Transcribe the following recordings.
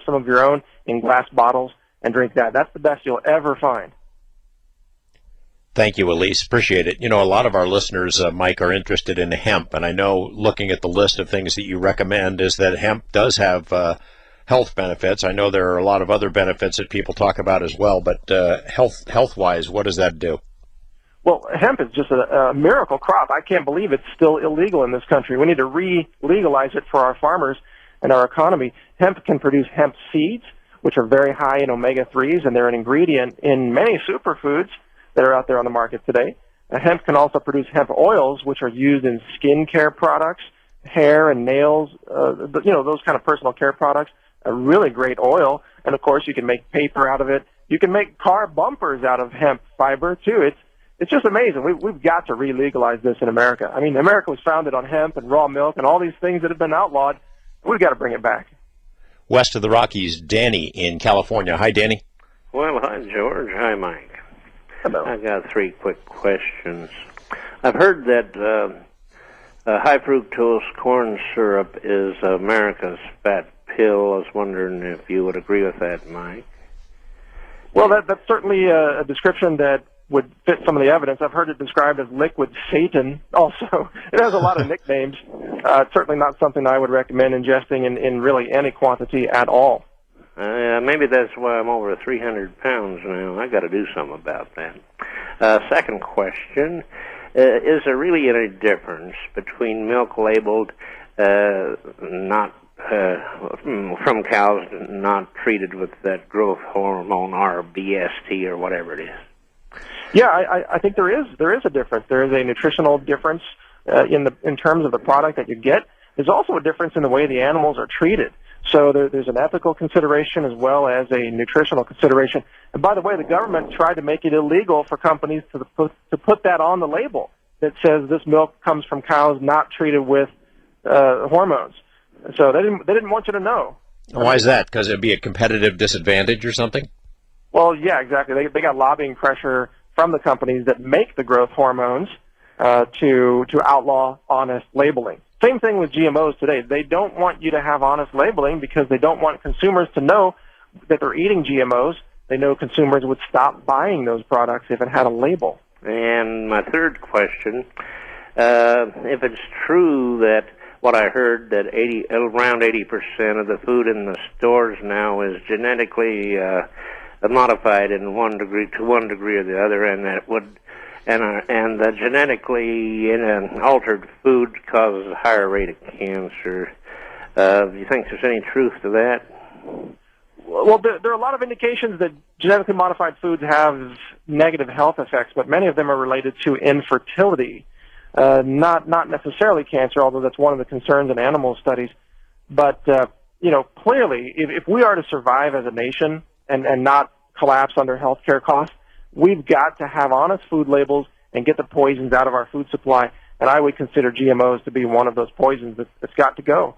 some of your own in glass bottles and drink that. That's the best you'll ever find. Thank you, Elise. Appreciate it. You know, a lot of our listeners, Mike, are interested in hemp, and I know looking at the list of things that you recommend is that hemp does have health benefits. I know there are a lot of other benefits that people talk about as well, but health-wise, what does that do? Well, hemp is just a miracle crop. I can't believe it's still illegal in this country. We need to re-legalize it for our farmers and our economy. Hemp can produce hemp seeds, which are very high in omega-3s, and they're an ingredient in many superfoods that are out there on the market today. Hemp can also produce hemp oils, which are used in skin care products, hair and nails, those kind of personal care products. A really great oil, and of course you can make paper out of it. You can make car bumpers out of hemp fiber too. It's just amazing. We've got to re-legalize this in America. I mean, America was founded on hemp and raw milk and all these things that have been outlawed. We've got to bring it back. West of the Rockies, Danny in California. Hi, Danny. Well, hi, George. Hi, Mike. Hello. I got 3 quick questions. I've heard that high fructose corn syrup is America's fat pill. I was wondering if you would agree with that, Mike. Well, that's certainly a description that would fit some of the evidence. I've heard it described as liquid Satan also. It has a lot of nicknames. It's certainly not something I would recommend ingesting in really any quantity at all. Maybe that's why I'm over 300 pounds now. I got to do something about that. Second question, is there really any difference between milk labeled not from cows not treated with that growth hormone or BST or whatever it is? Yeah, I think there is a difference. There is a nutritional difference in terms of the product that you get. There's also a difference in the way the animals are treated. So there's an ethical consideration as well as a nutritional consideration. And by the way, the government tried to make it illegal for companies to put that on the label that says this milk comes from cows not treated with hormones. So they didn't want you to know. Why is that? Because it'd be a competitive disadvantage or something? Well, yeah, exactly. They got lobbying pressure from the companies that make the growth hormones to outlaw honest labeling. Same thing with GMOs today. They don't want you to have honest labeling because they don't want consumers to know that they're eating GMOs. They know consumers would stop buying those products if it had a label. And my third question, if it's true that what I heard that around 80% of the food in the stores now is genetically modified in one degree or the other, and that would and the genetically altered food causes a higher rate of cancer. Do you think there's any truth to that? Well, there are a lot of indications that genetically modified foods have negative health effects, but many of them are related to infertility, not necessarily cancer, although that's one of the concerns in animal studies. But clearly, if we are to survive as a nation and not collapse under healthcare costs, we've got to have honest food labels and get the poisons out of our food supply. And I would consider GMOs to be one of those poisons that's got to go.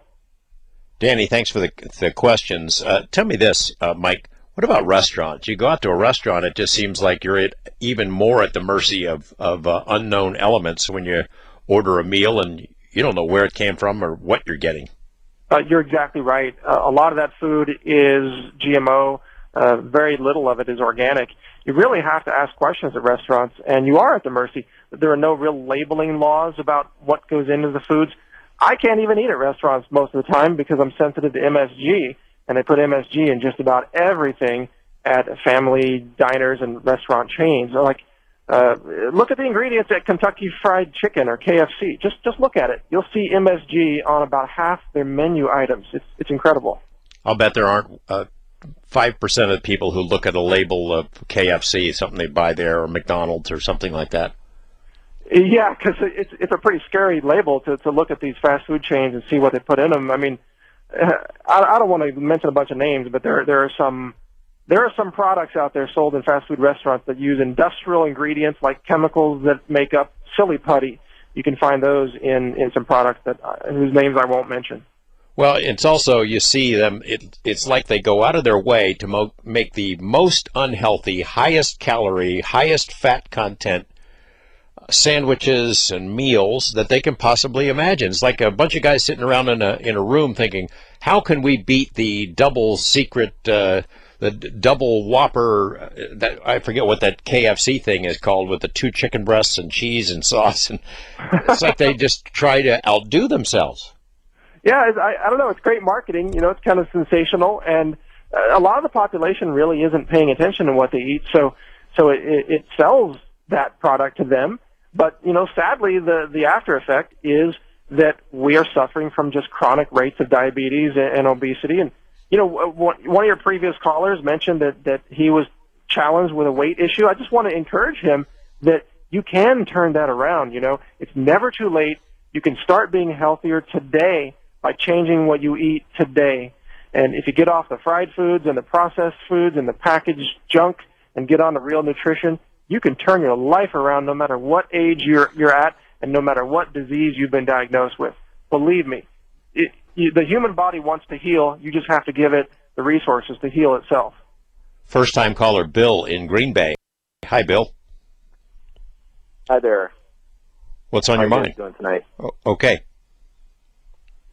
Danny, thanks for the questions. Tell me this, Mike. What about restaurants? You go out to a restaurant, it just seems like you're even more at the mercy of unknown elements when you order a meal and you don't know where it came from or what you're getting. You're exactly right. A lot of that food is GMO. Very little of it is organic. You really have to ask questions at restaurants, and you are at the mercy. There are no real labeling laws about what goes into the foods. I can't even eat at restaurants most of the time because I'm sensitive to MSG, and they put MSG in just about everything at family diners and restaurant chains. Like, look at the ingredients at Kentucky Fried Chicken or KFC. Just look at it. You'll see MSG on about half their menu items. It's incredible. I'll bet there aren't 5% of the people who look at a label of KFC, something they buy there, or McDonald's or something like that. Yeah, because it's a pretty scary label to look at these fast food chains and see what they put in them. I mean, I don't want to mention a bunch of names, but there are some products out there sold in fast food restaurants that use industrial ingredients like chemicals that make up silly putty. You can find those in some products whose names I won't mention. Well, it's also, you see them, it's like they go out of their way to make the most unhealthy, highest calorie, highest fat content sandwiches and meals that they can possibly imagine. It's like a bunch of guys sitting around in a room thinking, how can we beat the double secret, the double Whopper, that I forget what that KFC thing is called, with the 2 chicken breasts and cheese and sauce, and it's like they just try to outdo themselves. Yeah, I don't know. It's great marketing. It's kind of sensational, and a lot of the population really isn't paying attention to what they eat, so it sells that product to them. But, sadly, the after effect is that we are suffering from just chronic rates of diabetes and obesity. And, one of your previous callers mentioned that he was challenged with a weight issue. I just want to encourage him that you can turn that around. It's never too late. You can start being healthier today by changing what you eat today. And if you get off the fried foods and the processed foods and the packaged junk and get on to real nutrition, you can turn your life around no matter what age you're at and no matter what disease you've been diagnosed with. Believe me, the human body wants to heal. You just have to give it the resources to heal itself. First-time caller Bill in Green Bay. Hi, Bill. Hi there. What's on your mind? How are you doing tonight? Okay.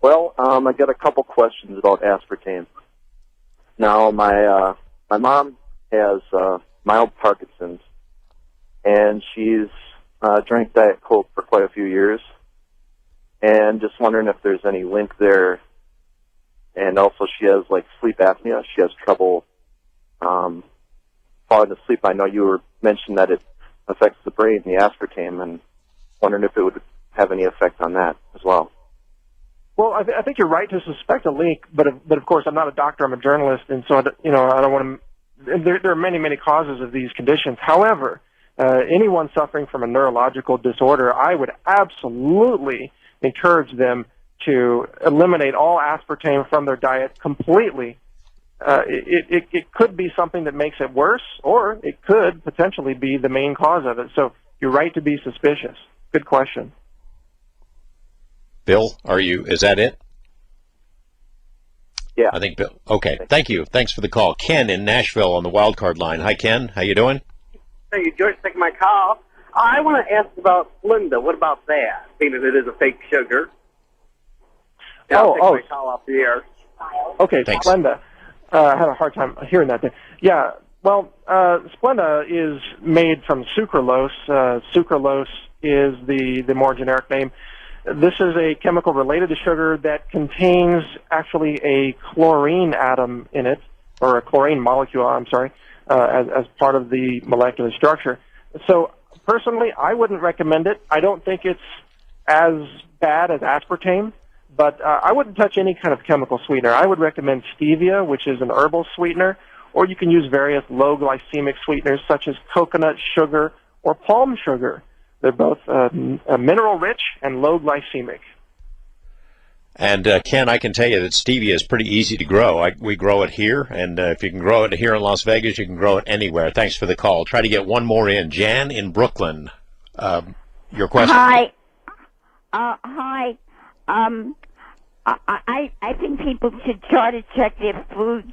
Well, I got a couple questions about aspartame. Now, my mom has mild Parkinson's, and she's drank Diet Coke for quite a few years, and just wondering if there's any link there. And also, she has sleep apnea. She has trouble falling asleep. I know you mentioned that it affects the brain, the aspartame, and wondering if it would have any effect on that as well. Well, I think you're right to suspect a link, but of course I'm not a doctor. I'm a journalist, and so I don't want to. There are many causes of these conditions. However, anyone suffering from a neurological disorder, I would absolutely encourage them to eliminate all aspartame from their diet completely. It could be something that makes it worse, or it could potentially be the main cause of it. So you're right to be suspicious. Good question. Bill, is that it? Yeah. I think Bill. Okay. Thank you. Thanks for the call. Ken in Nashville on the wild card line. Hi, Ken. How you doing? Thank you, George. Take my call. I want to ask about Splenda. What about that? Being that it is a fake sugar. I'll take my call off the air. Okay, thanks. Splenda. I had a hard time hearing that there. Yeah, well, Splenda is made from sucralose. Sucralose is the more generic name. This is a chemical related to sugar that contains actually a chlorine atom in it, or a chlorine molecule, I'm sorry, as part of the molecular structure. So personally, I wouldn't recommend it. I don't think it's as bad as aspartame, but I wouldn't touch any kind of chemical sweetener. I would recommend stevia, which is an herbal sweetener, or you can use various low glycemic sweeteners such as coconut sugar or palm sugar. They're both mineral-rich and low glycemic. And, Ken, I can tell you that stevia is pretty easy to grow. We grow it here, and if you can grow it here in Las Vegas, you can grow it anywhere. Thanks for the call. Try to get one more in. Jan in Brooklyn, your question. Hi. Hi. I think people should try to check their foods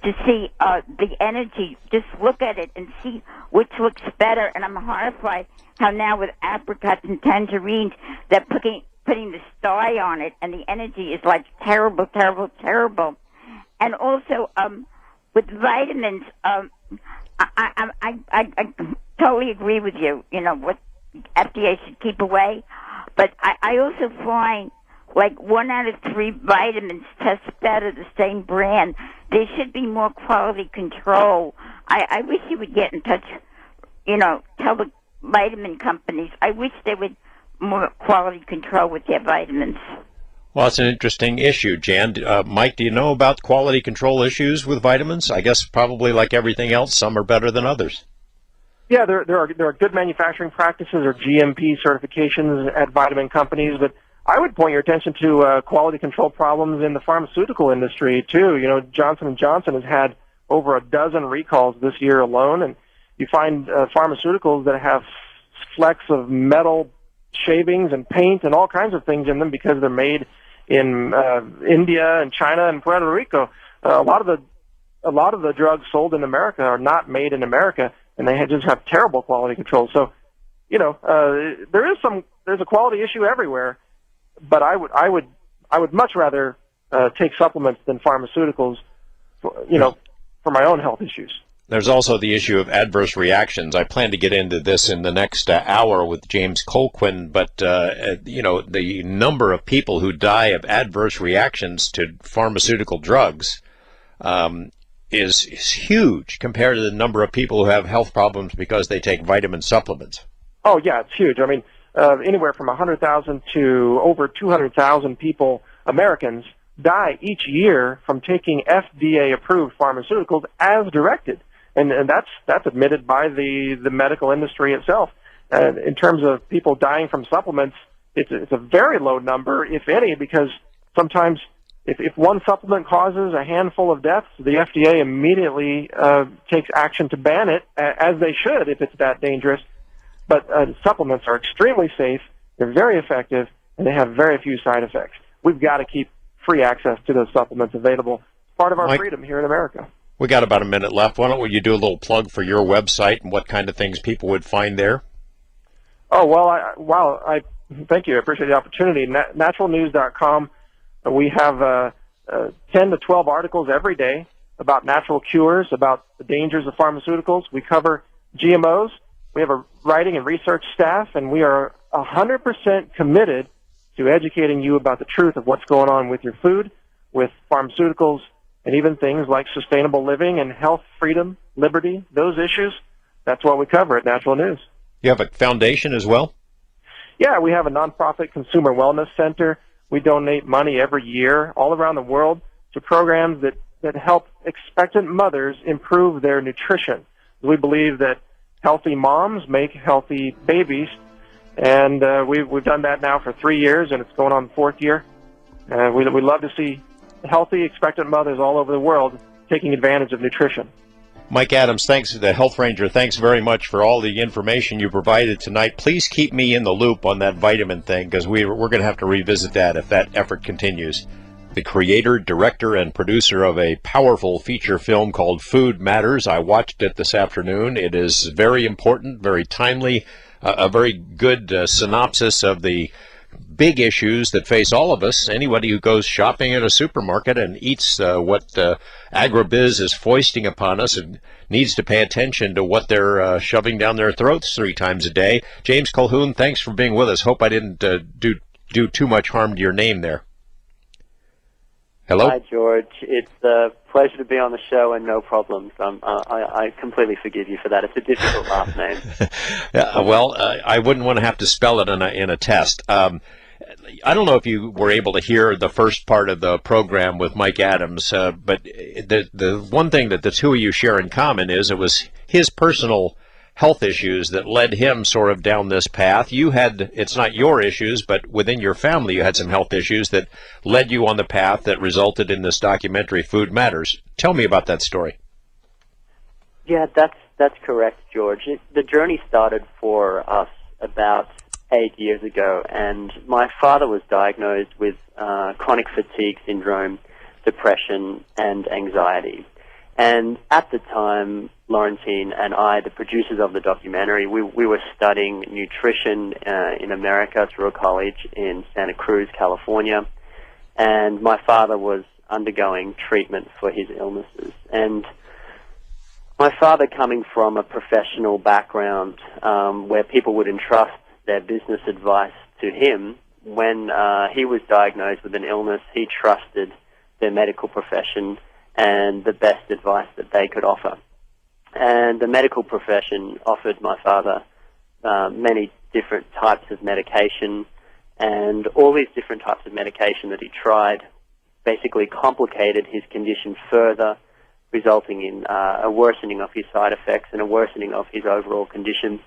to see the energy. Just look at it and see which looks better. And I'm horrified how now with apricots and tangerines, they're putting the sty on it, and the energy is like terrible. And also with vitamins, I totally agree with you. What FDA should keep away. But I also find like 1 out of 3 vitamins test better the same brand. There should be more quality control. I wish you would get in touch, tell the vitamin companies. I wish they would more quality control with their vitamins. Well, it's an interesting issue, Jan. Mike, do you know about quality control issues with vitamins? I guess probably like everything else, some are better than others. Yeah, there are good manufacturing practices or GMP certifications at vitamin companies, but I would point your attention to quality control problems in the pharmaceutical industry too. Johnson & Johnson has had over a dozen recalls this year alone, and you find pharmaceuticals that have flecks of metal shavings and paint and all kinds of things in them because they're made in India and China and Puerto Rico. A lot of the drugs sold in America are not made in America, and they just have terrible quality control. So there's a quality issue everywhere, but I would much rather take supplements than pharmaceuticals, for my own health issues. There's also the issue of adverse reactions. I plan to get into this in the next hour with James Colquhoun, but the number of people who die of adverse reactions to pharmaceutical drugs is huge compared to the number of people who have health problems because they take vitamin supplements. Oh yeah, it's huge. I mean, anywhere from 100,000 to over 200,000 people, Americans, die each year from taking FDA-approved pharmaceuticals as directed. And that's admitted by the medical industry itself. In terms of people dying from supplements, it's a very low number, if any, because sometimes if one supplement causes a handful of deaths, the FDA immediately takes action to ban it, as they should if it's that dangerous. But supplements are extremely safe, they're very effective, and they have very few side effects. We've got to keep free access to those supplements available. It's part of our freedom here in America. We got about a minute left. Why don't you do a little plug for your website and what kind of things people would find there? Oh, well, I thank you. I appreciate the opportunity. Naturalnews.com. We have 10 to 12 articles every day about natural cures, about the dangers of pharmaceuticals. We cover GMOs. We have a writing and research staff, and we are 100% committed to educating you about the truth of what's going on with your food, with pharmaceuticals, and even things like sustainable living and health, freedom, liberty, those issues. That's what we cover at Natural News. You have a foundation as well? Yeah, we have a nonprofit consumer wellness center. We donate money every year all around the world to programs that help expectant mothers improve their nutrition. We believe that healthy moms make healthy babies, and we've done that now for 3 years, and it's going on the 4th year. We love to see healthy, expectant mothers all over the world taking advantage of nutrition. Mike Adams, thanks, the Health Ranger. Thanks very much for all the information you provided tonight. Please keep me in the loop on that vitamin thing, because we're going to have to revisit that if that effort continues. The creator, director, and producer of a powerful feature film called Food Matters. I watched it this afternoon. It is very important, very timely, a very good synopsis of the big issues that face all of us. Anybody who goes shopping at a supermarket and eats what agribiz is foisting upon us and needs to pay attention to what they're shoving down their throats 3 times a day. James Colquhoun, thanks for being with us. Hope I didn't do too much harm to your name there. Hello? Hi, George. It's a pleasure to be on the show and no problems. I completely forgive you for that. It's a difficult last name. Well, I wouldn't want to have to spell it in a test. I don't know if you were able to hear the first part of the program with Mike Adams, but the one thing that the two of you share in common is it was his personal health issues that led him sort of down this path. You had, it's not your issues, but within your family you had some health issues that led you on the path that resulted in this documentary, Food Matters. Tell me about that story. Yeah, that's correct, George. The journey started for us about 8 years ago, and my father was diagnosed with chronic fatigue syndrome, depression, and anxiety. And at the time, Laurentine and I, the producers of the documentary, we were studying nutrition in America through a college in Santa Cruz, California, and my father was undergoing treatment for his illnesses. And my father, coming from a professional background where people would entrust their business advice to him, when he was diagnosed with an illness, he trusted their medical profession and the best advice that they could offer. And the medical profession offered my father many different types of medication, and all these different types of medication that he tried basically complicated his condition further, resulting in a worsening of his side effects and a worsening of his overall condition.